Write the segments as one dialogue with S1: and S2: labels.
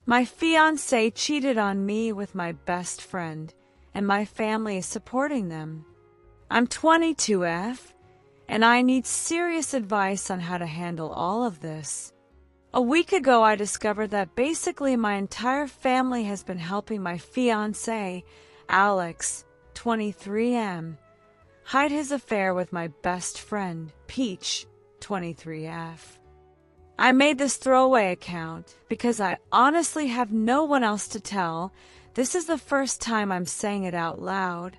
S1: My fiancé cheated on me with my best friend, and my family is supporting them. I'm 22F, and I need serious advice on how to handle all of this. A week ago, I discovered that basically my entire family has been helping my fiancé, Alex, 23M, hide his affair with my best friend, Peach, 23F. I made this throwaway account because I honestly have no one else to tell. This is the first time I'm saying it out loud,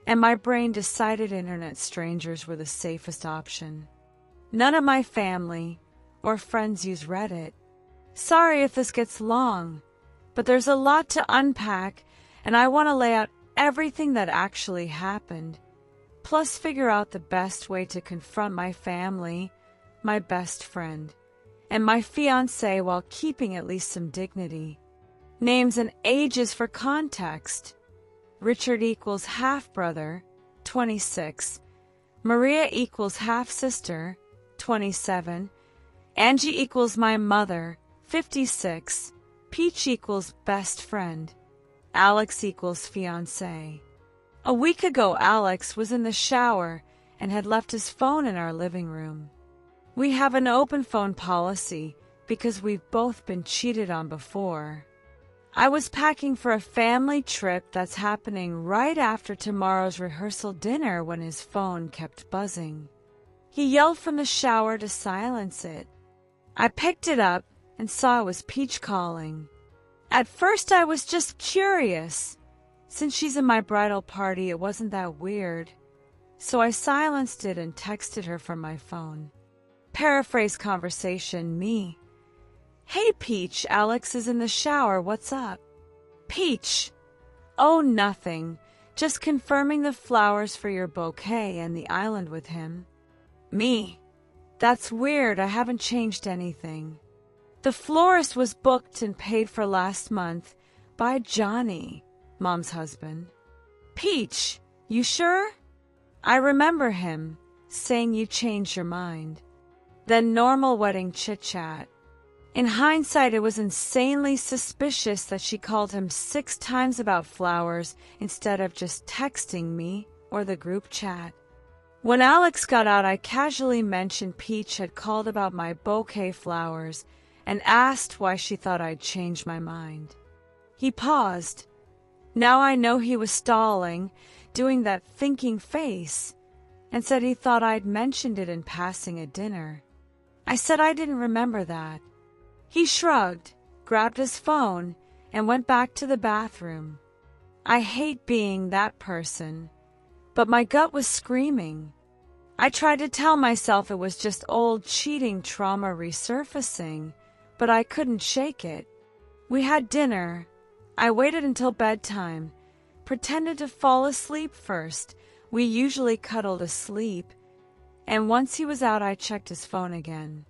S1: and my brain decided internet strangers were the safest option. None of my family or friends use Reddit. Sorry if this gets long, but there's a lot to unpack, and I want to lay out everything that actually happened, plus figure out the best way to confront my family, my best friend, and my fiancé while keeping at least some dignity. Names and ages for context. Richard equals half-brother, 26. Maria equals half-sister, 27. Angie equals my mother, 56. Peach equals best friend. Alex equals fiancé. A week ago, Alex was in the shower and had left his phone in our living room. We have an open phone policy because we've both been cheated on before. I was packing for a family trip that's happening right after tomorrow's rehearsal dinner when his phone kept buzzing. He yelled from the shower to silence it. I picked it up and saw it was Peach calling. At first I was just curious. Since she's in my bridal party, it wasn't that weird. So I silenced it and texted her from my phone. Paraphrase conversation, me. Hey Peach, Alex is in the shower, what's up? Peach. Oh, nothing. Just confirming the flowers for your bouquet and the island with him. Me. That's weird, I haven't changed anything. The florist was booked and paid for last month by Johnny, Mom's husband. Peach, you sure? I remember him saying you changed your mind. Then normal wedding chit-chat. In hindsight, it was insanely suspicious that she called him 6 times about flowers instead of just texting me or the group chat. When Alex got out, I casually mentioned Peach had called about my bouquet flowers and asked why she thought I'd changed my mind. He paused. Now I know he was stalling, doing that thinking face, and said he thought I'd mentioned it in passing at dinner. I said I didn't remember that. He shrugged, grabbed his phone, and went back to the bathroom. I hate being that person, but my gut was screaming. I tried to tell myself it was just old cheating trauma resurfacing, but I couldn't shake it. We had dinner. I waited until bedtime, pretended to fall asleep first. We usually cuddled asleep, and once he was out, I checked his phone again.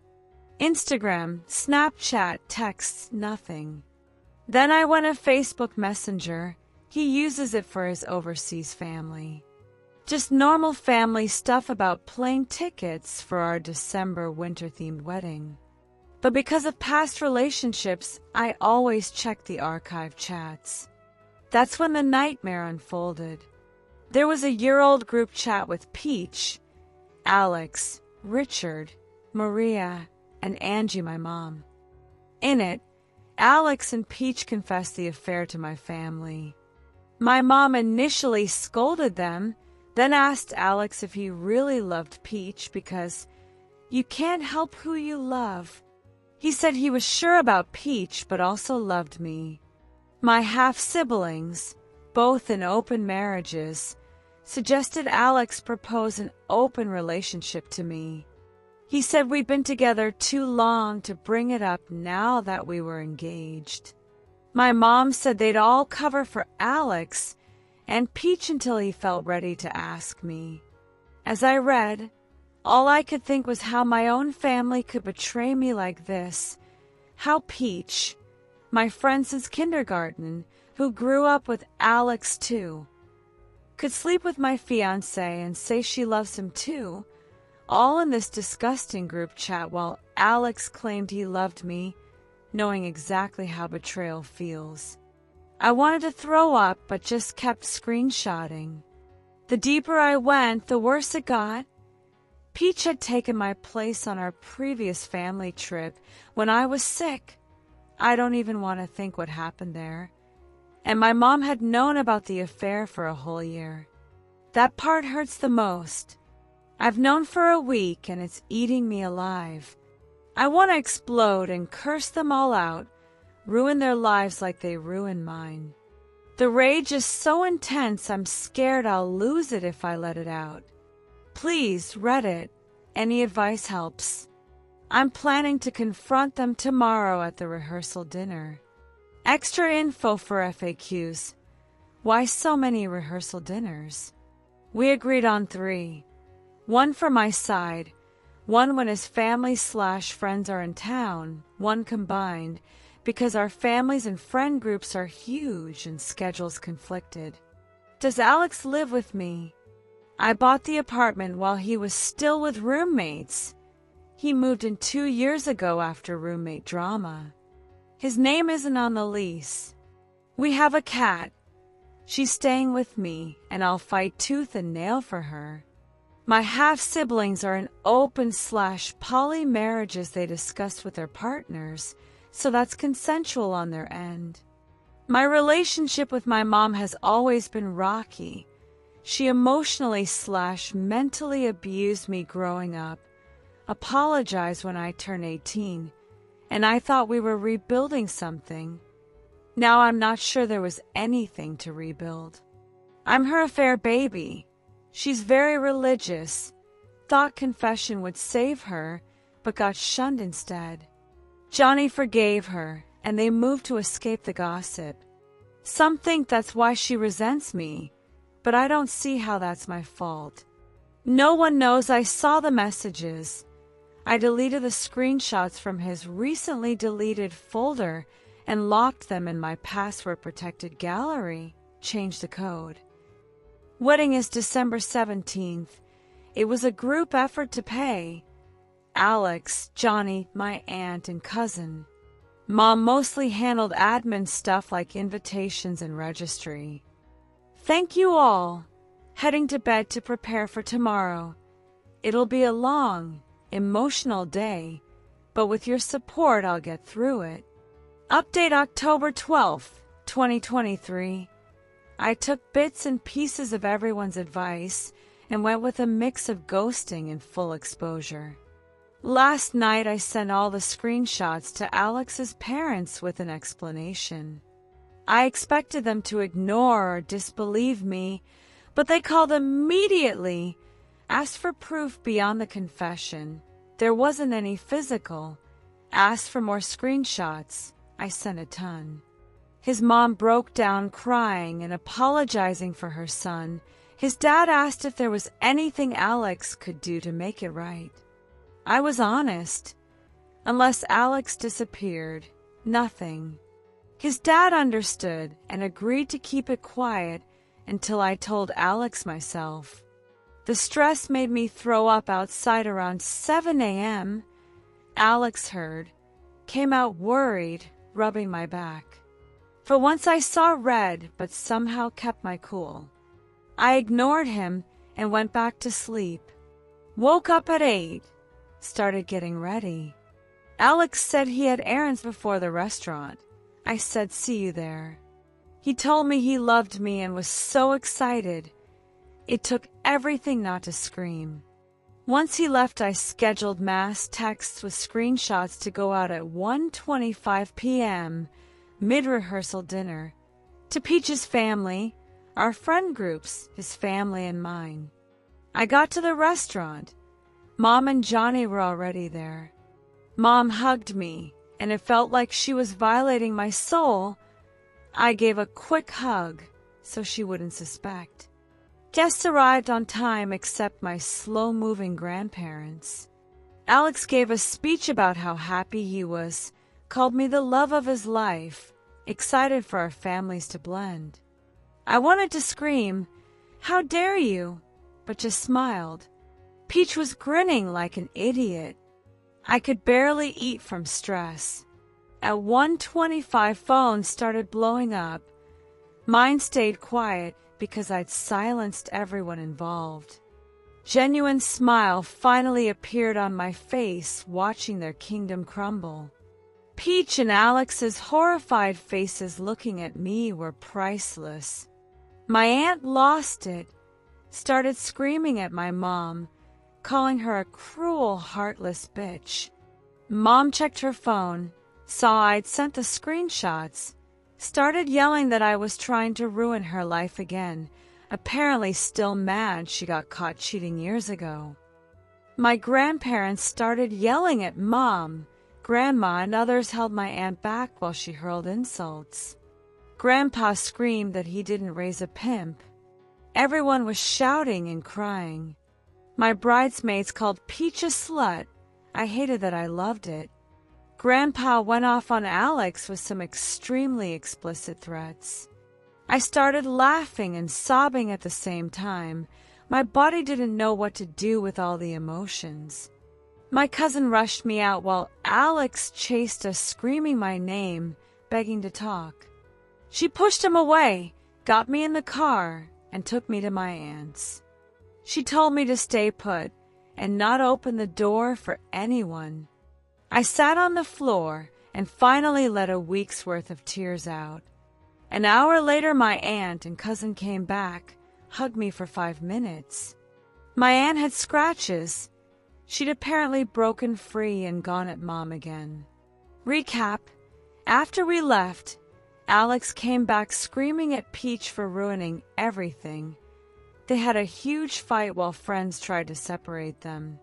S1: Instagram, Snapchat, texts, nothing. Then I went to Facebook Messenger. He uses it for his overseas family. Just normal family stuff about plane tickets for our December winter-themed wedding. But because of past relationships, I always check the archive chats. That's when the nightmare unfolded. There was a year-old group chat with Peach, Alex, Richard, Maria, and Angie, my mom. In it, Alex and Peach confessed the affair to my family. My mom initially scolded them, then asked Alex if he really loved Peach because you can't help who you love. He said he was sure about Peach but also loved me. My half-siblings, both in open marriages, suggested Alex propose an open relationship to me. He said we'd been together too long to bring it up now that we were engaged. My mom said they'd all cover for Alex and Peach until he felt ready to ask me. As I read, all I could think was how my own family could betray me like this. How Peach, my friend since kindergarten, who grew up with Alex too, could sleep with my fiancé and say she loves him too, all in this disgusting group chat while Alex claimed he loved me knowing exactly how betrayal feels. I wanted to throw up, but just kept screenshotting. The deeper I went, the worse it got. Peach had taken my place on our previous family trip when I was sick. I don't even want to think what happened there. And my mom had known about the affair for a whole year. That part hurts the most. I've known for a week and it's eating me alive. I want to explode and curse them all out, ruin their lives like they ruined mine. The rage is so intense I'm scared I'll lose it if I let it out. Please, Reddit, any advice helps. I'm planning to confront them tomorrow at the rehearsal dinner. Extra info for FAQs. Why so many rehearsal dinners? We agreed on 3. One for my side, one when his family/friends are in town, one combined, because our families and friend groups are huge and schedules conflicted. Does Alex live with me? I bought the apartment while he was still with roommates. He moved in 2 years ago after roommate drama. His name isn't on the lease. We have a cat. She's staying with me, and I'll fight tooth and nail for her. My half-siblings are in open/poly marriages they discussed with their partners, so that's consensual on their end. My relationship with my mom has always been rocky. She emotionally/mentally abused me growing up, apologized when I turned 18, and I thought we were rebuilding something. Now I'm not sure there was anything to rebuild. I'm her affair baby. She's very religious. Thought confession would save her, but got shunned instead. Johnny forgave her, and they moved to escape the gossip. Some think that's why she resents me, but I don't see how that's my fault. No one knows I saw the messages. I deleted the screenshots from his recently deleted folder and locked them in my password-protected gallery, changed the code. Wedding is December 17th. It was a group effort to pay. Alex, Johnny, my aunt, and cousin. Mom mostly handled admin stuff like invitations and registry. Thank you all. Heading to bed to prepare for tomorrow. It'll be a long, emotional day, but with your support I'll get through it. Update October 12th, 2023. I took bits and pieces of everyone's advice and went with a mix of ghosting and full exposure. Last night I sent all the screenshots to Alex's parents with an explanation. I expected them to ignore or disbelieve me, but they called immediately, asked for proof beyond the confession. There wasn't any physical. Asked for more screenshots. I sent a ton. His mom broke down crying and apologizing for her son. His dad asked if there was anything Alex could do to make it right. I was honest. Unless Alex disappeared, nothing. His dad understood and agreed to keep it quiet until I told Alex myself. The stress made me throw up outside around 7 a.m. Alex heard, came out worried, rubbing my back. For once I saw red, but somehow kept my cool. I ignored him and went back to sleep. Woke up at 8, started getting ready. Alex said he had errands before the restaurant. I said, see you there. He told me he loved me and was so excited. It took everything not to scream. Once he left, I scheduled mass texts with screenshots to go out at 1:25 p.m., mid-rehearsal dinner, to Peach's family, our friend groups, his family and mine. I got to the restaurant. Mom and Johnny were already there. Mom hugged me, and it felt like she was violating my soul. I gave a quick hug so she wouldn't suspect. Guests arrived on time except my slow-moving grandparents. Alex gave a speech about how happy he was, called me the love of his life, excited for our families to blend. I wanted to scream, "How dare you?" but just smiled. Peach was grinning like an idiot. I could barely eat from stress. At 1:25, phones started blowing up. Mine stayed quiet because I'd silenced everyone involved. Genuine smile finally appeared on my face watching their kingdom crumble. Peach and Alex's horrified faces looking at me were priceless. My aunt lost it, started screaming at my mom, calling her a cruel, heartless bitch. Mom checked her phone, saw I'd sent the screenshots, started yelling that I was trying to ruin her life again, apparently still mad she got caught cheating years ago. My grandparents started yelling at Mom. Grandma and others held my aunt back while she hurled insults. Grandpa screamed that he didn't raise a pimp. Everyone was shouting and crying. My bridesmaids called Peach a slut. I hated that I loved it. Grandpa went off on Alex with some extremely explicit threats. I started laughing and sobbing at the same time. My body didn't know what to do with all the emotions. My cousin rushed me out while Alex chased us, screaming my name, begging to talk. She pushed him away, got me in the car, and took me to my aunt's. She told me to stay put and not open the door for anyone. I sat on the floor and finally let a week's worth of tears out. An hour later, my aunt and cousin came back, hugged me for 5 minutes. My aunt had scratches. She'd apparently broken free and gone at Mom again. Recap: after we left, Alex came back screaming at Peach for ruining everything. They had a huge fight while friends tried to separate them.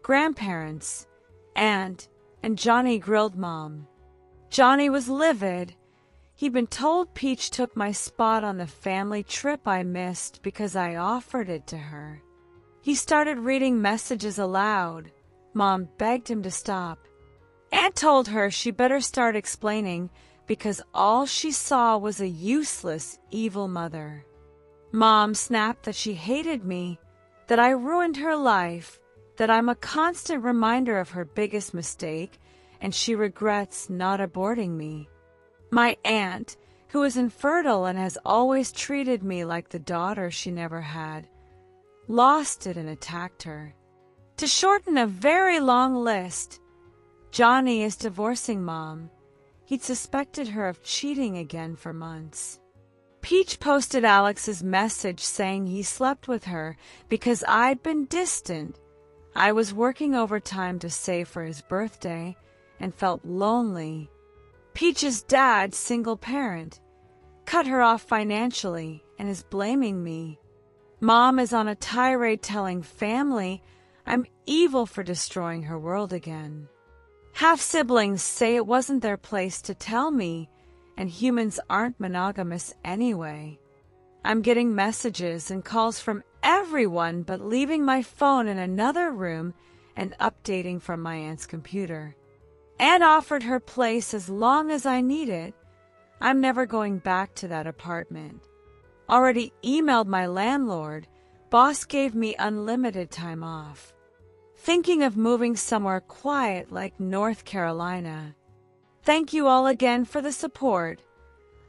S1: Grandparents, aunt, and Johnny grilled Mom. Johnny was livid. He'd been told Peach took my spot on the family trip I missed because I offered it to her. He started reading messages aloud. Mom begged him to stop. Aunt told her she better start explaining because all she saw was a useless, evil mother. Mom snapped that she hated me, that I ruined her life, that I'm a constant reminder of her biggest mistake, and she regrets not aborting me. My aunt, who is infertile and has always treated me like the daughter she never had, lost it and attacked her. To shorten a very long list, Johnny is divorcing Mom. He'd suspected her of cheating again for months. Peach posted Alex's message saying he slept with her because I'd been distant. I was working overtime to save for his birthday and felt lonely. Peach's dad, single parent, cut her off financially and is blaming me. Mom is on a tirade telling family I'm evil for destroying her world again. Half-siblings say it wasn't their place to tell me, and humans aren't monogamous anyway. I'm getting messages and calls from everyone but leaving my phone in another room and updating from my aunt's computer. Aunt offered her place as long as I need it. I'm never going back to that apartment. Already emailed my landlord. Boss gave me unlimited time off. Thinking of moving somewhere quiet like North Carolina. Thank you all again for the support.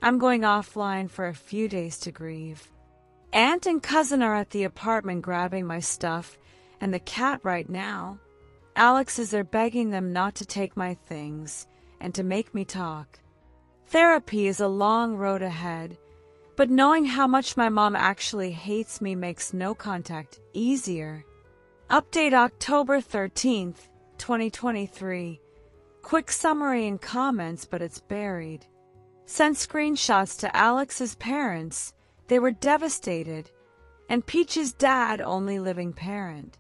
S1: I'm going offline for a few days to grieve. Aunt and cousin are at the apartment grabbing my stuff and the cat right now. Alex is there begging them not to take my things and to make me talk. Therapy is a long road ahead, but knowing how much my mom actually hates me makes no contact easier. Update October 13th, 2023. Quick summary and comments, but it's buried. Sent screenshots to Alex's parents. They were devastated. And Peach's dad, only living parent.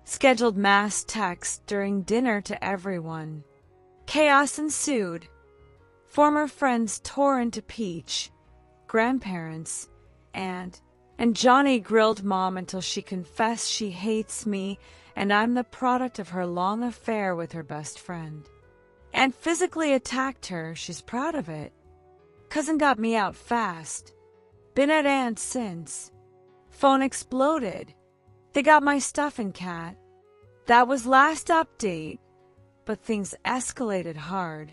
S1: Scheduled mass text during dinner to everyone. Chaos ensued. Former friends tore into Peach. Grandparents. And Johnny grilled Mom until she confessed she hates me and I'm the product of her long affair with her best friend. Aunt physically attacked her. She's proud of it. Cousin got me out fast. Been at Aunt's since. Phone exploded. They got my stuff and cat. That was last update, but things escalated hard.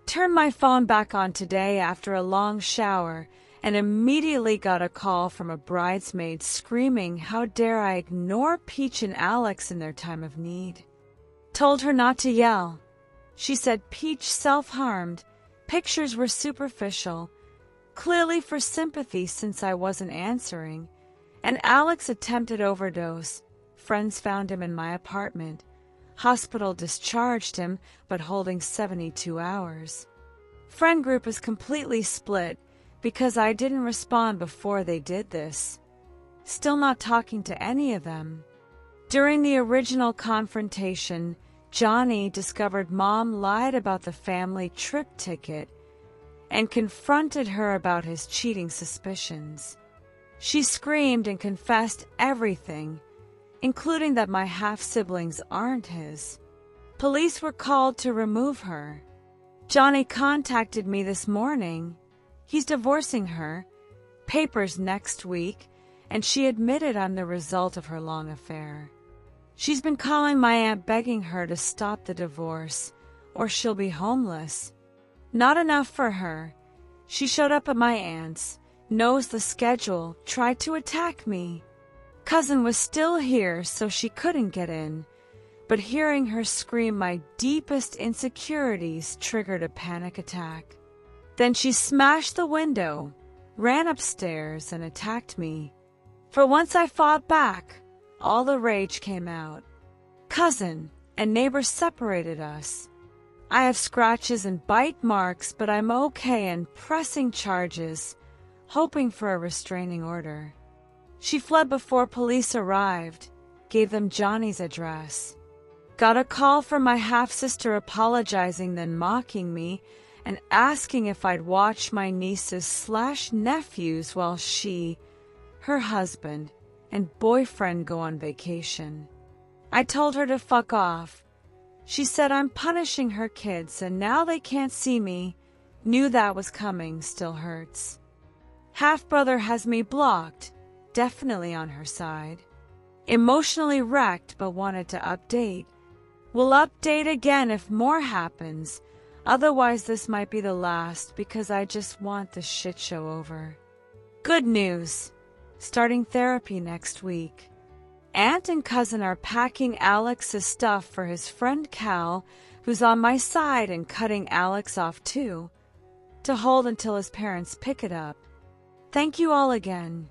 S1: Turned my phone back on today after a long shower and immediately got a call from a bridesmaid screaming how dare I ignore Peach and Alex in their time of need. Told her not to yell. She said Peach self-harmed, pictures were superficial, clearly for sympathy since I wasn't answering, and Alex attempted overdose. Friends found him in my apartment. Hospital discharged him, but holding 72 hours. Friend group is completely split because I didn't respond before they did this. Still not talking to any of them. During the original confrontation, Johnny discovered Mom lied about the family trip ticket and confronted her about his cheating suspicions. She screamed and confessed everything, including that my half-siblings aren't his. Police were called to remove her. Johnny contacted me this morning. He's divorcing her, papers next week, and she admitted I'm the result of her long affair. She's been calling my aunt begging her to stop the divorce, or she'll be homeless. Not enough for her. She showed up at my aunt's, knows the schedule, tried to attack me. Cousin was still here, so she couldn't get in, but hearing her scream my deepest insecurities triggered a panic attack. Then she smashed the window, ran upstairs, and attacked me. For once I fought back, all the rage came out. Cousin and neighbors separated us. I have scratches and bite marks, but I'm okay and pressing charges, hoping for a restraining order. She fled before police arrived, gave them Johnny's address. Got a call from my half-sister apologizing, then mocking me and asking if I'd watch my nieces/nephews while she, her husband, and boyfriend go on vacation. I told her to fuck off. She said I'm punishing her kids and now they can't see me. Knew that was coming, still hurts. Half-brother has me blocked. Definitely on her side. Emotionally wrecked, but wanted to update. We'll update again if more happens. Otherwise, this might be the last because I just want this shit show over. Good news. Starting therapy next week. Aunt and cousin are packing Alex's stuff for his friend Cal, who's on my side, and cutting Alex off too, to hold until his parents pick it up. Thank you all again.